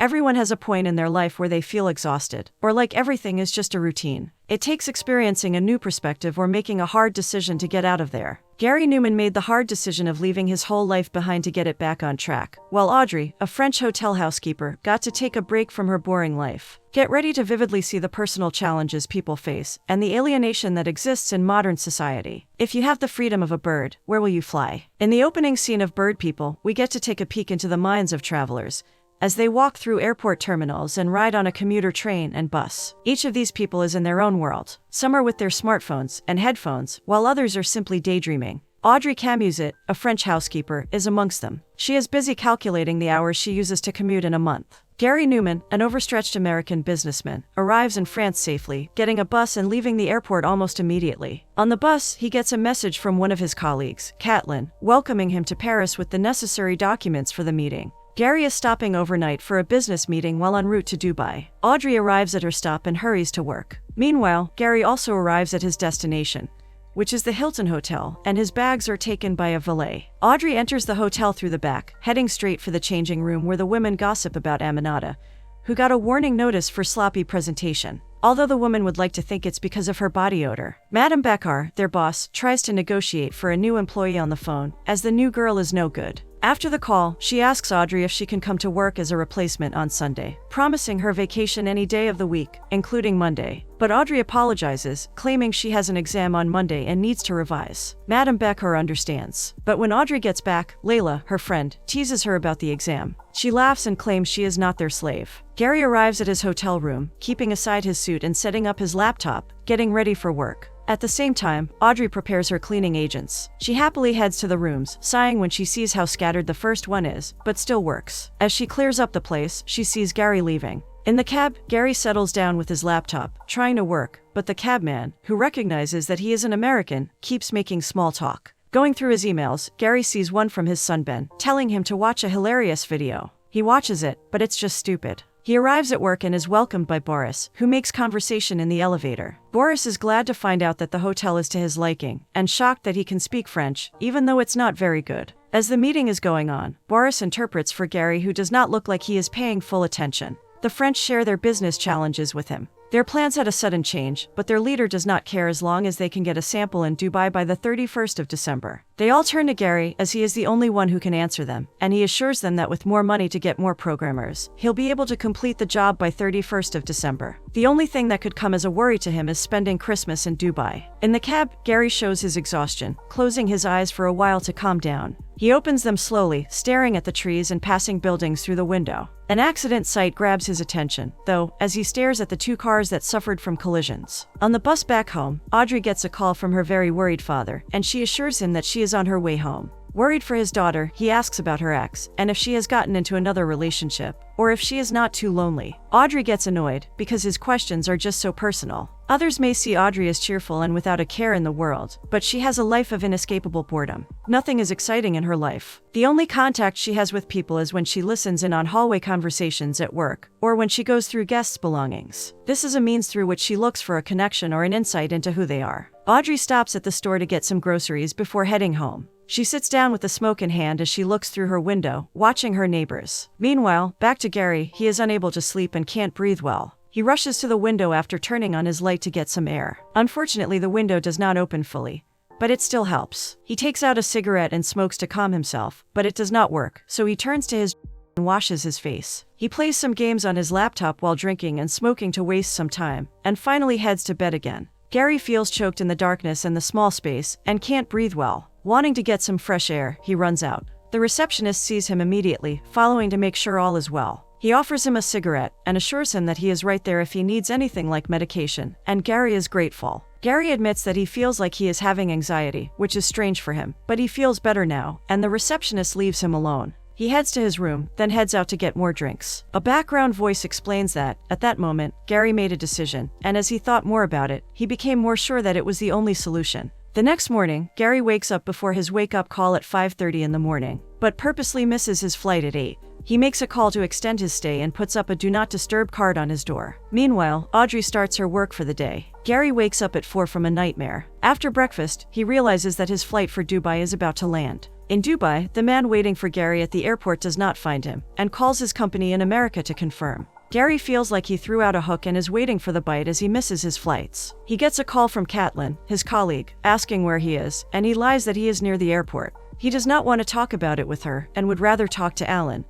Everyone has a point in their life where they feel exhausted, or like everything is just a routine. It takes experiencing a new perspective or making a hard decision to get out of there. Gary Newman made the hard decision of leaving his whole life behind to get it back on track, while Audrey, a French hotel housekeeper, got to take a break from her boring life. Get ready to vividly see the personal challenges people face and the alienation that exists in modern society. If you have the freedom of a bird, where will you fly? In the opening scene of Bird People, we get to take a peek into the minds of travelers as they walk through airport terminals and ride on a commuter train and bus. Each of these people is in their own world. Some are with their smartphones and headphones, while others are simply daydreaming. Audrey Camuset, a French housekeeper, is amongst them. She is busy calculating the hours she uses to commute in a month. Gary Newman, an overstretched American businessman, arrives in France safely, getting a bus and leaving the airport almost immediately. On the bus, he gets a message from one of his colleagues, Catelyn, welcoming him to Paris with the necessary documents for the meeting. Gary is stopping overnight for a business meeting while en route to Dubai. Audrey arrives at her stop and hurries to work. Meanwhile, Gary also arrives at his destination, which is the Hilton Hotel, and his bags are taken by a valet. Audrey enters the hotel through the back, heading straight for the changing room where the women gossip about Aminata, who got a warning notice for sloppy presentation. Although the woman would like to think it's because of her body odor. Madame Beccar, their boss, tries to negotiate for a new employee on the phone, as the new girl is no good. After the call, she asks Audrey if she can come to work as a replacement on Sunday, promising her vacation any day of the week, including Monday. But Audrey apologizes, claiming she has an exam on Monday and needs to revise. Madame Beccar understands. But when Audrey gets back, Layla, her friend, teases her about the exam. She laughs and claims she is not their slave. Gary arrives at his hotel room, keeping aside his suit and setting up his laptop, getting ready for work. At the same time, Audrey prepares her cleaning agents. She happily heads to the rooms, sighing when she sees how scattered the first one is, but still works. As she clears up the place, she sees Gary leaving. In the cab, Gary settles down with his laptop, trying to work, but the cabman, who recognizes that he is an American, keeps making small talk. Going through his emails, Gary sees one from his son Ben, telling him to watch a hilarious video. He watches it, but it's just stupid. He arrives at work and is welcomed by Boris, who makes conversation in the elevator. Boris is glad to find out that the hotel is to his liking, and shocked that he can speak French, even though it's not very good. As the meeting is going on, Boris interprets for Gary, who does not look like he is paying full attention. The French share their business challenges with him. Their plans had a sudden change, but their leader does not care as long as they can get a sample in Dubai by the 31st of December. They all turn to Gary, as he is the only one who can answer them, and he assures them that with more money to get more programmers, he'll be able to complete the job by 31st of December. The only thing that could come as a worry to him is spending Christmas in Dubai. In the cab, Gary shows his exhaustion, closing his eyes for a while to calm down. He opens them slowly, staring at the trees and passing buildings through the window. An accident sight grabs his attention, though, as he stares at the two cars that suffered from collisions. On the bus back home, Audrey gets a call from her very worried father, and she assures him that she is on her way home. Worried for his daughter, he asks about her ex, and if she has gotten into another relationship, or if she is not too lonely. Audrey gets annoyed, because his questions are just so personal. Others may see Audrey as cheerful and without a care in the world, but she has a life of inescapable boredom. Nothing is exciting in her life. The only contact she has with people is when she listens in on hallway conversations at work, or when she goes through guests' belongings. This is a means through which she looks for a connection or an insight into who they are. Audrey stops at the store to get some groceries before heading home. She sits down with a smoke in hand as she looks through her window, watching her neighbors. Meanwhile, back to Gary, he is unable to sleep and can't breathe well. He rushes to the window after turning on his light to get some air. Unfortunately, the window does not open fully, but it still helps. He takes out a cigarette and smokes to calm himself, but it does not work, so he turns to his and washes his face. He plays some games on his laptop while drinking and smoking to waste some time, and finally heads to bed again. Gary feels choked in the darkness and the small space, and can't breathe well. Wanting to get some fresh air, he runs out. The receptionist sees him immediately, following to make sure all is well. He offers him a cigarette, and assures him that he is right there if he needs anything like medication, and Gary is grateful. Gary admits that he feels like he is having anxiety, which is strange for him, but he feels better now, and the receptionist leaves him alone. He heads to his room, then heads out to get more drinks. A background voice explains that, at that moment, Gary made a decision, and as he thought more about it, he became more sure that it was the only solution. The next morning, Gary wakes up before his wake-up call at 5:30 in the morning, but purposely misses his flight at 8. He makes a call to extend his stay and puts up a Do Not Disturb card on his door. Meanwhile, Audrey starts her work for the day. Gary wakes up at 4 from a nightmare. After breakfast, he realizes that his flight for Dubai is about to land. In Dubai, the man waiting for Gary at the airport does not find him and calls his company in America to confirm. Gary feels like he threw out a hook and is waiting for the bite as he misses his flights. He gets a call from Caitlin, his colleague, asking where he is, and he lies that he is near the airport. He does not want to talk about it with her and would rather talk to Alan.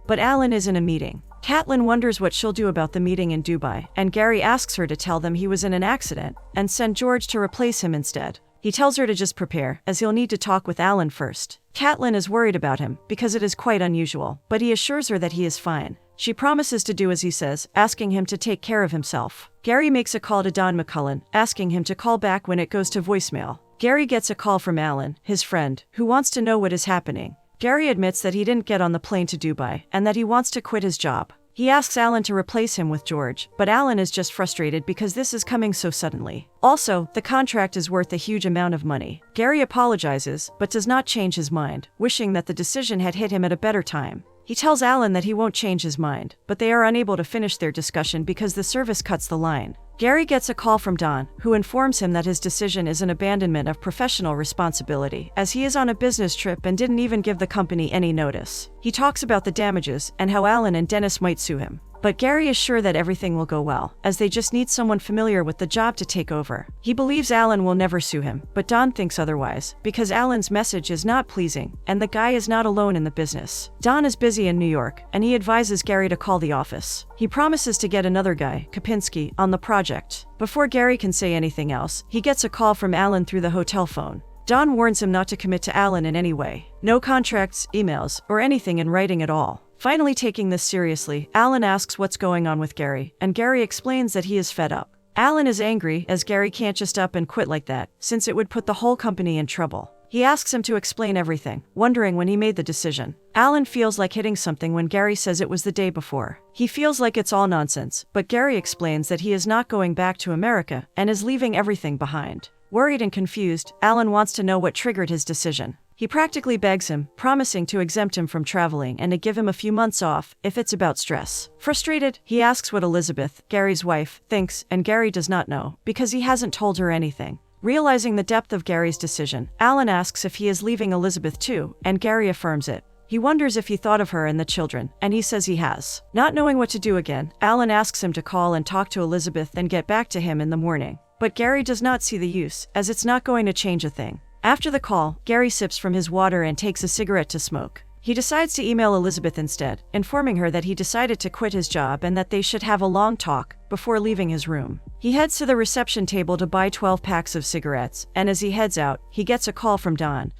But Alan is in a meeting. Caitlin wonders what she'll do about the meeting in Dubai, and Gary asks her to tell them he was in an accident and send George to replace him instead. He tells her to just prepare, as he'll need to talk with Alan first. Caitlin is worried about him because it is quite unusual, but he assures her that he is fine. She promises to do as he says, asking him to take care of himself. Gary makes a call to Don McCullen, asking him to call back when it goes to voicemail. Gary gets a call from Alan, his friend, who wants to know what is happening. Gary admits that he didn't get on the plane to Dubai and that he wants to quit his job. He asks Alan to replace him with George, but Alan is just frustrated because this is coming so suddenly. Also, the contract is worth a huge amount of money. Gary apologizes, but does not change his mind, wishing that the decision had hit him at a better time. He tells Alan that he won't change his mind, but they are unable to finish their discussion because the service cuts the line. Gary gets a call from Don, who informs him that his decision is an abandonment of professional responsibility, as he is on a business trip and didn't even give the company any notice. He talks about the damages and how Alan and Dennis might sue him. But Gary is sure that everything will go well, as they just need someone familiar with the job to take over. He believes Alan will never sue him, but Don thinks otherwise, because Alan's message is not pleasing, and the guy is not alone in the business. Don is busy in New York, and he advises Gary to call the office. He promises to get another guy, Kopinski, on the project. Before Gary can say anything else, he gets a call from Alan through the hotel phone. Don warns him not to commit to Alan in any way. No contracts, emails, or anything in writing at all. Finally taking this seriously, Alan asks what's going on with Gary, and Gary explains that he is fed up. Alan is angry, as Gary can't just up and quit like that, since it would put the whole company in trouble. He asks him to explain everything, wondering when he made the decision. Alan feels like hitting something when Gary says it was the day before. He feels like it's all nonsense, but Gary explains that he is not going back to America and is leaving everything behind. Worried and confused, Alan wants to know what triggered his decision. He practically begs him, promising to exempt him from traveling and to give him a few months off if it's about stress. Frustrated, he asks what Elizabeth, Gary's wife, thinks, and Gary does not know, because he hasn't told her anything. Realizing the depth of Gary's decision, Alan asks if he is leaving Elizabeth too, and Gary affirms it. He wonders if he thought of her and the children, and he says he has. Not knowing what to do again, Alan asks him to call and talk to Elizabeth and get back to him in the morning. But Gary does not see the use, as it's not going to change a thing. After the call, Gary sips from his water and takes a cigarette to smoke. He decides to email Elizabeth instead, informing her that he decided to quit his job and that they should have a long talk before leaving his room. He heads to the reception table to buy 12 packs of cigarettes, and as he heads out, he gets a call from Don,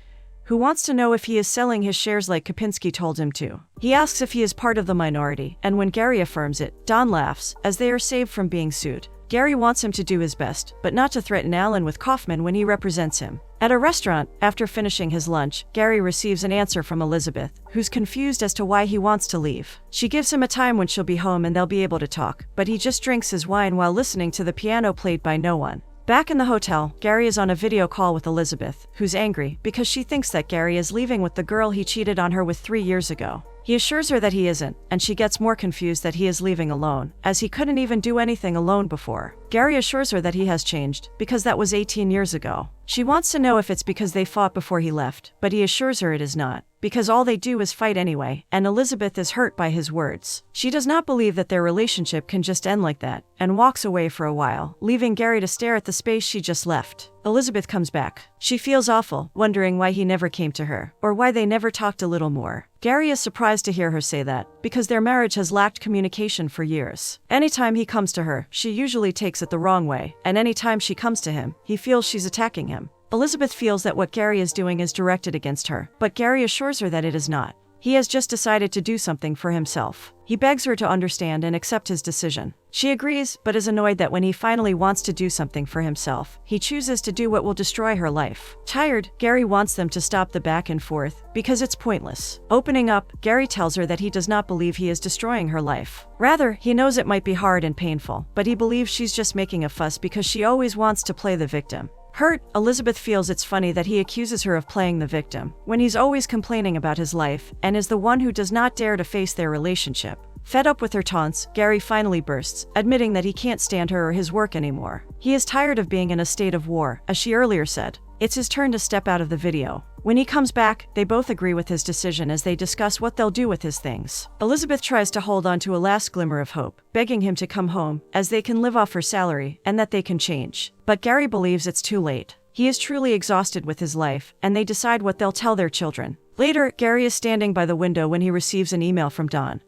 who wants to know if he is selling his shares like Kopinski told him to. He asks if he is part of the minority, and when Gary affirms it, Don laughs, as they are saved from being sued. Gary wants him to do his best, but not to threaten Alan with Kaufman when he represents him. At a restaurant, after finishing his lunch, Gary receives an answer from Elizabeth, who's confused as to why he wants to leave. She gives him a time when she'll be home and they'll be able to talk, but he just drinks his wine while listening to the piano played by no one. Back in the hotel, Gary is on a video call with Elizabeth, who's angry because she thinks that Gary is leaving with the girl he cheated on her with 3 years ago. He assures her that he isn't, and she gets more confused that he is leaving alone, as he couldn't even do anything alone before. Gary assures her that he has changed, because that was 18 years ago. She wants to know if it's because they fought before he left, but he assures her it is not, because all they do is fight anyway, and Elizabeth is hurt by his words. She does not believe that their relationship can just end like that, and walks away for a while, leaving Gary to stare at the space she just left. Elizabeth comes back. She feels awful, wondering why he never came to her, or why they never talked a little more. Gary is surprised to hear her say that, because their marriage has lacked communication for years. Anytime he comes to her, she usually takes it the wrong way, and anytime she comes to him, he feels she's attacking him. Elizabeth feels that what Gary is doing is directed against her, but Gary assures her that it is not. He has just decided to do something for himself. He begs her to understand and accept his decision. She agrees, but is annoyed that when he finally wants to do something for himself, he chooses to do what will destroy her life. Tired, Gary wants them to stop the back and forth, because it's pointless. Opening up, Gary tells her that he does not believe he is destroying her life. Rather, he knows it might be hard and painful, but he believes she's just making a fuss because she always wants to play the victim. Hurt, Elizabeth feels it's funny that he accuses her of playing the victim, when he's always complaining about his life, and is the one who does not dare to face their relationship. Fed up with her taunts, Gary finally bursts, admitting that he can't stand her or his work anymore. He is tired of being in a state of war, as she earlier said. It's his turn to step out of the video. When he comes back, they both agree with his decision as they discuss what they'll do with his things. Elizabeth tries to hold on to a last glimmer of hope, begging him to come home, as they can live off her salary and that they can change. But Gary believes it's too late. He is truly exhausted with his life, and they decide what they'll tell their children. Later, Gary is standing by the window when he receives an email from Dawn,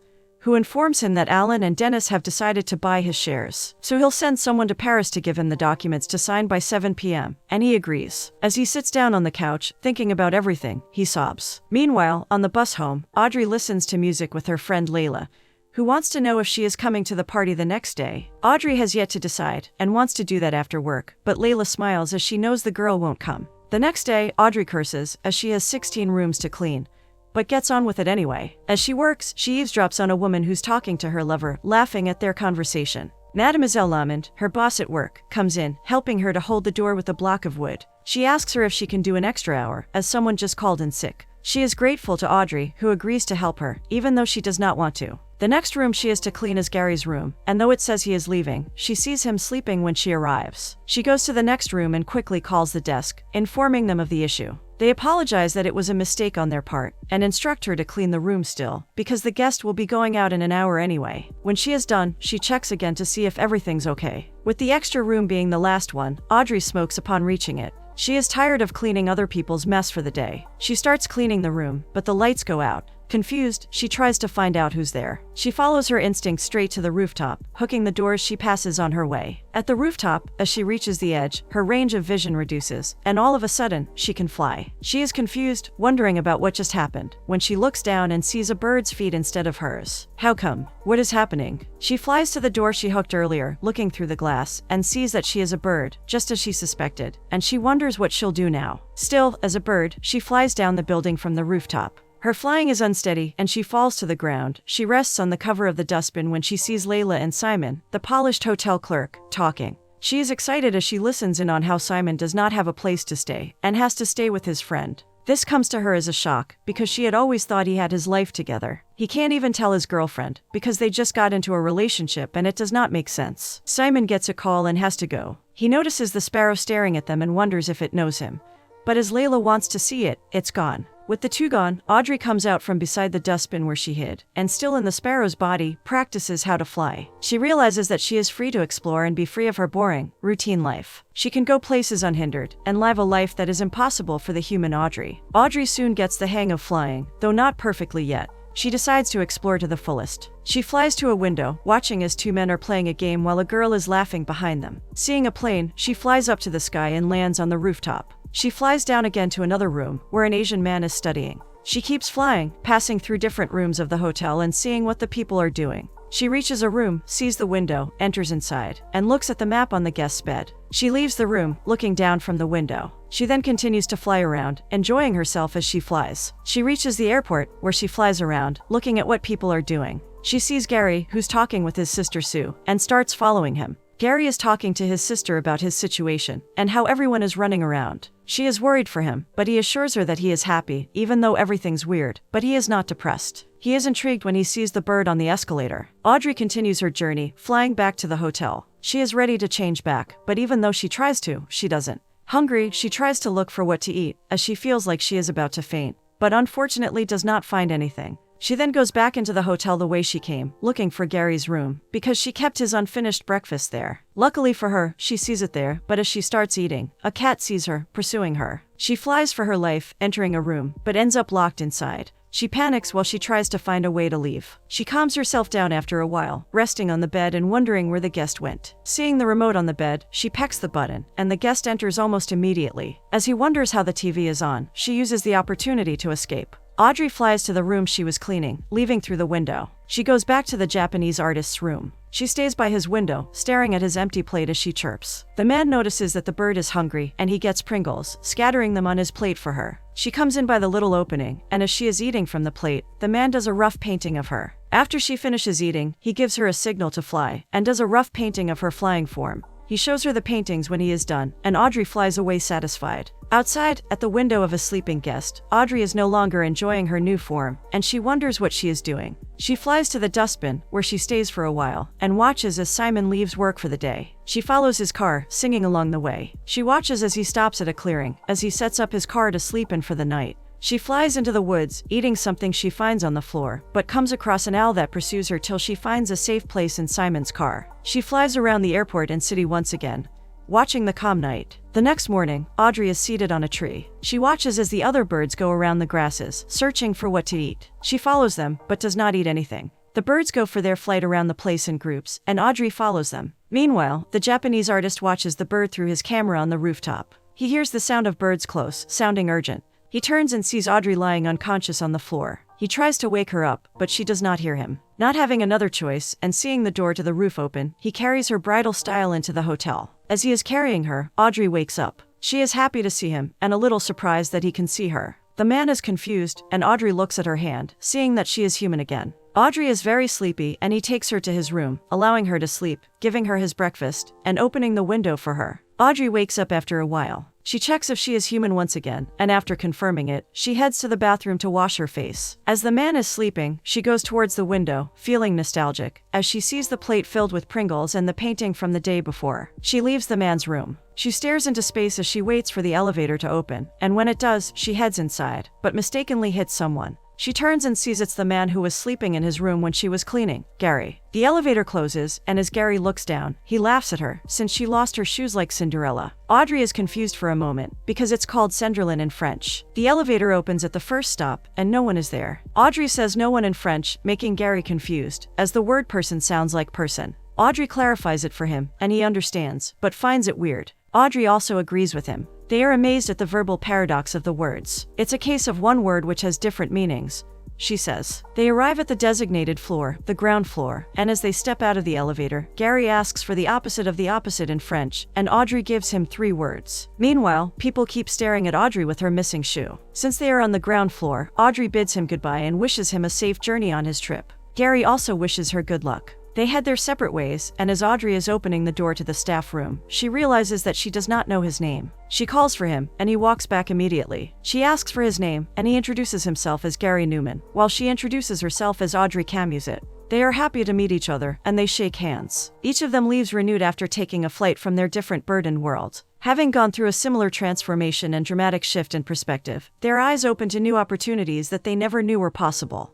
who informs him that Alan and Dennis have decided to buy his shares. So he'll send someone to Paris to give him the documents to sign by 7 p.m., and he agrees. As he sits down on the couch, thinking about everything, he sobs. Meanwhile, on the bus home, Audrey listens to music with her friend Layla, who wants to know if she is coming to the party the next day. Audrey has yet to decide, and wants to do that after work, but Layla smiles as she knows the girl won't come. The next day, Audrey curses, as she has 16 rooms to clean, but gets on with it anyway. As she works, she eavesdrops on a woman who's talking to her lover, laughing at their conversation. Mademoiselle Lamond, her boss at work, comes in, helping her to hold the door with a block of wood. She asks her if she can do an extra hour, as someone just called in sick. She is grateful to Audrey, who agrees to help her, even though she does not want to. The next room she is to clean is Gary's room, and though it says he is leaving, she sees him sleeping when she arrives. She goes to the next room and quickly calls the desk, informing them of the issue. They apologize that it was a mistake on their part, and instruct her to clean the room still, because the guest will be going out in an hour anyway. When she is done, she checks again to see if everything's okay. With the extra room being the last one, Audrey smokes upon reaching it. She is tired of cleaning other people's mess for the day. She starts cleaning the room, but the lights go out. Confused, she tries to find out who's there. She follows her instinct straight to the rooftop, hooking the doors she passes on her way. At the rooftop, as she reaches the edge, her range of vision reduces, and all of a sudden, she can fly. She is confused, wondering about what just happened, when she looks down and sees a bird's feet instead of hers. How come? What is happening? She flies to the door she hooked earlier, looking through the glass, and sees that she is a bird, just as she suspected, and she wonders what she'll do now. Still, as a bird, she flies down the building from the rooftop. Her flying is unsteady, and she falls to the ground. She rests on the cover of the dustbin when she sees Layla and Simon, the polished hotel clerk, talking. She is excited as she listens in on how Simon does not have a place to stay, and has to stay with his friend. This comes to her as a shock, because she had always thought he had his life together. He can't even tell his girlfriend, because they just got into a relationship and it does not make sense. Simon gets a call and has to go. He notices the sparrow staring at them and wonders if it knows him. But as Layla wants to see it, it's gone. With the two gone, Audrey comes out from beside the dustbin where she hid, and still in the sparrow's body, practices how to fly. She realizes that she is free to explore and be free of her boring, routine life. She can go places unhindered, and live a life that is impossible for the human Audrey. Audrey soon gets the hang of flying, though not perfectly yet. She decides to explore to the fullest. She flies to a window, watching as two men are playing a game while a girl is laughing behind them. Seeing a plane, she flies up to the sky and lands on the rooftop. She flies down again to another room, where an Asian man is studying. She keeps flying, passing through different rooms of the hotel and seeing what the people are doing. She reaches a room, sees the window, enters inside, and looks at the map on the guest's bed. She leaves the room, looking down from the window. She then continues to fly around, enjoying herself as she flies. She reaches the airport, where she flies around, looking at what people are doing. She sees Gary, who's talking with his sister Sue, and starts following him. Gary is talking to his sister about his situation, and how everyone is running around. She is worried for him, but he assures her that he is happy, even though everything's weird, but he is not depressed. He is intrigued when he sees the bird on the escalator. Audrey continues her journey, flying back to the hotel. She is ready to change back, but even though she tries to, she doesn't. Hungry, she tries to look for what to eat, as she feels like she is about to faint, but unfortunately does not find anything. She then goes back into the hotel the way she came, looking for Gary's room, because she kept his unfinished breakfast there. Luckily for her, she sees it there, but as she starts eating, a cat sees her, pursuing her. She flies for her life, entering a room, but ends up locked inside. She panics while she tries to find a way to leave. She calms herself down after a while, resting on the bed and wondering where the guest went. Seeing the remote on the bed, she pecks the button, and the guest enters almost immediately. As he wonders how the TV is on, she uses the opportunity to escape. Audrey flies to the room she was cleaning, leaving through the window. She goes back to the Japanese artist's room. She stays by his window, staring at his empty plate as she chirps. The man notices that the bird is hungry, and he gets Pringles, scattering them on his plate for her. She comes in by the little opening, and as she is eating from the plate, the man does a rough painting of her. After she finishes eating, he gives her a signal to fly, and does a rough painting of her flying form. He shows her the paintings when he is done, and Audrey flies away satisfied. Outside, at the window of a sleeping guest, Audrey is no longer enjoying her new form, and she wonders what she is doing. She flies to the dustbin, where she stays for a while, and watches as Simon leaves work for the day. She follows his car, singing along the way. She watches as he stops at a clearing, as he sets up his car to sleep in for the night. She flies into the woods, eating something she finds on the floor, but comes across an owl that pursues her till she finds a safe place in Simon's car. She flies around the airport and city once again, watching the calm night. The next morning, Audrey is seated on a tree. She watches as the other birds go around the grasses, searching for what to eat. She follows them, but does not eat anything. The birds go for their flight around the place in groups, and Audrey follows them. Meanwhile, the Japanese artist watches the bird through his camera on the rooftop. He hears the sound of birds close, sounding urgent. He turns and sees Audrey lying unconscious on the floor. He tries to wake her up, but she does not hear him. Not having another choice, and seeing the door to the roof open, he carries her bridal style into the hotel. As he is carrying her, Audrey wakes up. She is happy to see him, and a little surprised that he can see her. The man is confused, and Audrey looks at her hand, seeing that she is human again. Audrey is very sleepy, and he takes her to his room, allowing her to sleep, giving her his breakfast, and opening the window for her. Audrey wakes up after a while. She checks if she is human once again, and after confirming it, she heads to the bathroom to wash her face. As the man is sleeping, she goes towards the window, feeling nostalgic, as she sees the plate filled with Pringles and the painting from the day before. She leaves the man's room. She stares into space as she waits for the elevator to open, and when it does, she heads inside, but mistakenly hits someone. She turns and sees it's the man who was sleeping in his room when she was cleaning, Gary. The elevator closes, and as Gary looks down, he laughs at her, since she lost her shoes like Cinderella. Audrey is confused for a moment, because it's called Cinderlin in French. The elevator opens at the first stop, and no one is there. Audrey says no one in French, making Gary confused, as the word person sounds like person. Audrey clarifies it for him, and he understands, but finds it weird. Audrey also agrees with him. They are amazed at the verbal paradox of the words. It's a case of one word which has different meanings, she says. They arrive at the designated floor, the ground floor, and as they step out of the elevator, Gary asks for the opposite of the opposite in French, and Audrey gives him 3 words. Meanwhile, people keep staring at Audrey with her missing shoe. Since they are on the ground floor, Audrey bids him goodbye and wishes him a safe journey on his trip. Gary also wishes her good luck. They head their separate ways, and as Audrey is opening the door to the staff room, she realizes that she does not know his name. She calls for him, and he walks back immediately. She asks for his name, and he introduces himself as Gary Newman, while she introduces herself as Audrey Camusit. They are happy to meet each other, and they shake hands. Each of them leaves renewed after taking a flight from their different burdened worlds. Having gone through a similar transformation and dramatic shift in perspective, their eyes open to new opportunities that they never knew were possible.